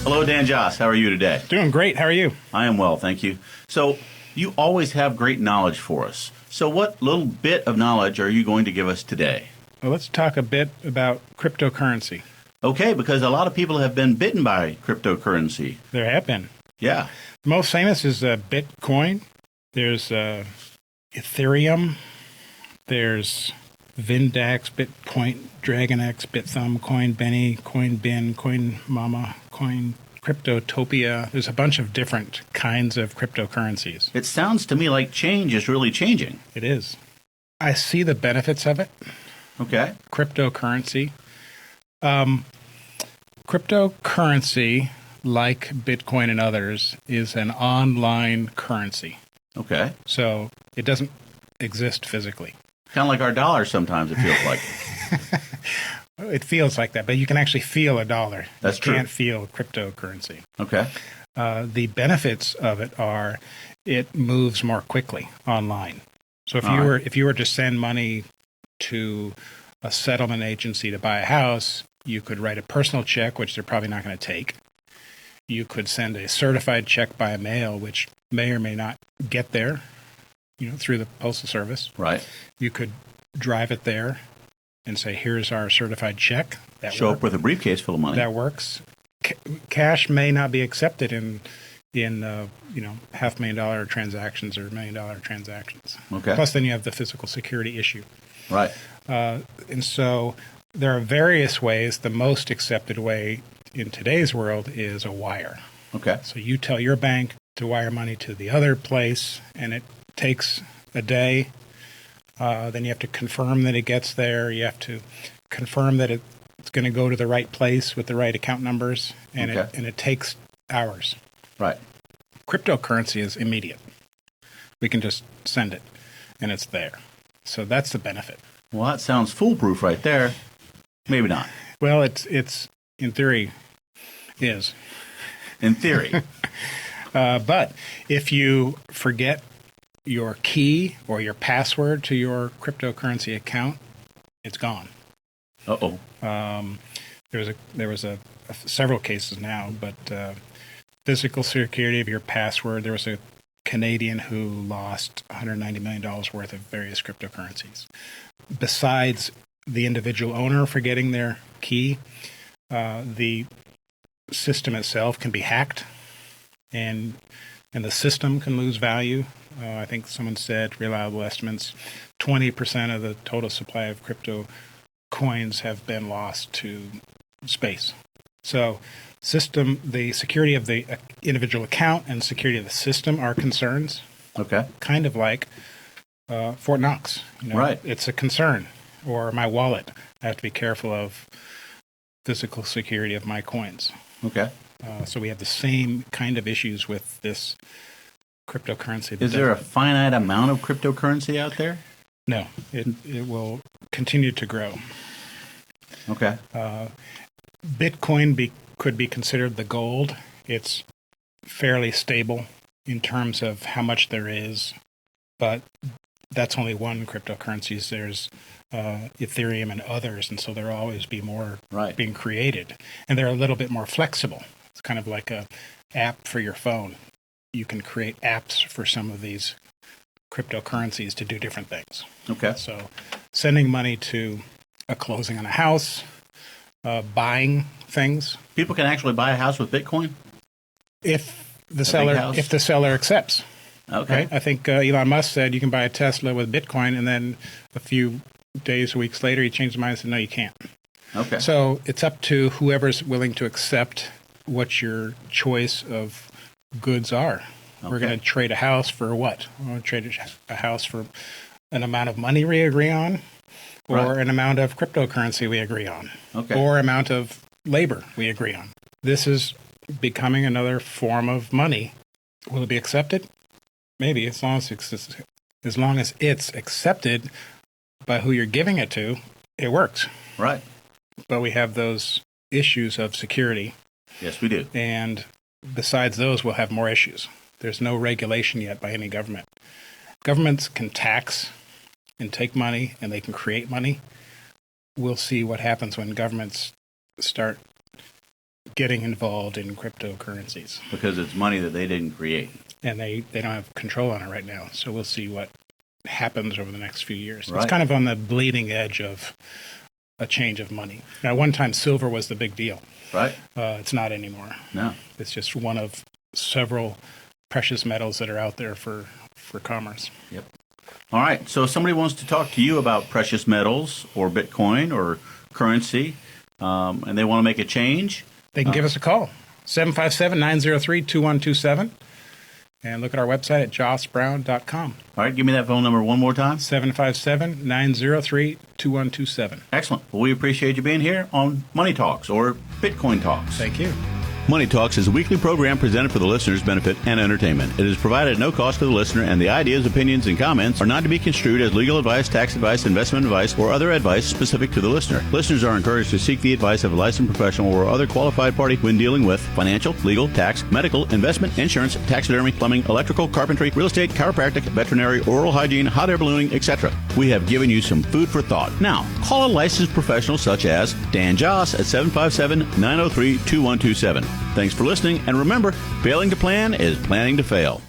Hello, Dan Joss. How are you today? Doing great. How are you? I am well, thank you. So, you always have great knowledge for us. So, what little bit of knowledge are you going to give us today? Well, let's talk a bit about cryptocurrency. Okay, because a lot of people have been bitten by cryptocurrency. There have been. Yeah. The most famous is Bitcoin. There's Ethereum. There's Vindax, Bitpoint, DragonX, Bithumb, CoinBenny, CoinBin, CoinMama, Coin Cryptotopia. There's a bunch of different kinds of cryptocurrencies. It sounds to me like change is really changing. It is. I see the benefits of it. Okay. Cryptocurrency. Cryptocurrency, like Bitcoin and others, is an online currency. Okay. So it doesn't exist physically. Kind of like our dollar sometimes, it feels like. It feels like that, but you can actually feel a dollar. That's true. You can't feel cryptocurrency. Okay. The benefits of it are it moves more quickly online. So if you were to send money to a settlement agency to buy a house, you could write a personal check, which they're probably not going to take. You could send a certified check by mail, which may or may not get there, through the postal service. Right. You could drive it there and say, "Here's our certified check." Show up with a briefcase full of money. That works. Cash may not be accepted in $500,000 transactions or $1 million transactions. Okay. Plus, then you have the physical security issue. Right. And so there are various ways. The most accepted way in today's world is a wire. Okay. So you tell your bank to wire money to the other place, and it takes a day. Then you have to confirm that it gets there. You have to confirm that it's going to go to the right place with the right account numbers, and it takes hours. Right. Cryptocurrency is immediate. We can just send it, and it's there. So that's the benefit. Well, that sounds foolproof right there. Maybe not. Well, it's in theory is. In theory. But if you forget your key or your password to your cryptocurrency account, it's gone. Uh-oh. There was several cases now, but physical security of your password. There was a Canadian who lost $190 million worth of various cryptocurrencies. Besides the individual owner forgetting their key, the system itself can be hacked, and the system can lose value. I think someone said, reliable estimates, 20% of the total supply of crypto coins have been lost to space. So the security of the individual account and security of the system are concerns. Okay. Kind of like Fort Knox. Right. It's a concern. Or my wallet. I have to be careful of physical security of my coins. Okay. So we have the same kind of issues with this cryptocurrency. Is there a finite amount of cryptocurrency out there? No. It will continue to grow. Okay. Bitcoin could be considered the gold. It's fairly stable in terms of how much there is, but that's only one cryptocurrency. There's Ethereum and others, and so there'll always be more being created. And they're a little bit more flexible. It's kind of like a app for your phone. You can create apps for some of these cryptocurrencies to do different things. Okay. So sending money to a closing on a house, buying things. People can actually buy a house with Bitcoin? If the seller accepts. Okay. Right? I think Elon Musk said you can buy a Tesla with Bitcoin, and then a few days, weeks later, he changed his mind and said, no, you can't. Okay. So it's up to whoever's willing to accept what your choice of goods are. Okay. We're going to trade a house for what? We're going to trade a house for an amount of money we agree on, or an amount of cryptocurrency we agree on, or amount of labor we agree on. This is becoming another form of money. Will it be accepted? Maybe, as long as it's accepted by who you're giving it to, it works. Right. But we have those issues of security. Yes, we do. And besides those, we'll have more issues. There's no regulation yet by any government. Governments can tax and take money, and they can create money. We'll see what happens when governments start getting involved in cryptocurrencies. Because it's money that they didn't create. And they don't have control on it right now. So we'll see what happens over the next few years. Right. It's kind of on the bleeding edge of a change of money. Now, one time silver was the big deal. Right? It's not anymore. No. It's just one of several precious metals that are out there for commerce. Yep. All right. So if somebody wants to talk to you about precious metals or Bitcoin or currency, and they want to make a change, They can give us a call, 757-903-2127, and look at our website at jossbrown.com, all right, give me that phone number one more time. 757-903-2127. Excellent. Well, we appreciate you being here on Money Talks or Bitcoin Talks. Thank you. Money Talks is a weekly program presented for the listener's benefit and entertainment. It is provided at no cost to the listener, and the ideas, opinions, and comments are not to be construed as legal advice, tax advice, investment advice, or other advice specific to the listener. Listeners are encouraged to seek the advice of a licensed professional or other qualified party when dealing with financial, legal, tax, medical, investment, insurance, taxidermy, plumbing, electrical, carpentry, real estate, chiropractic, veterinary, oral hygiene, hot air ballooning, etc. We have given you some food for thought. Now, call a licensed professional such as Dan Joss at 757-903-2127. Thanks for listening, and remember, failing to plan is planning to fail.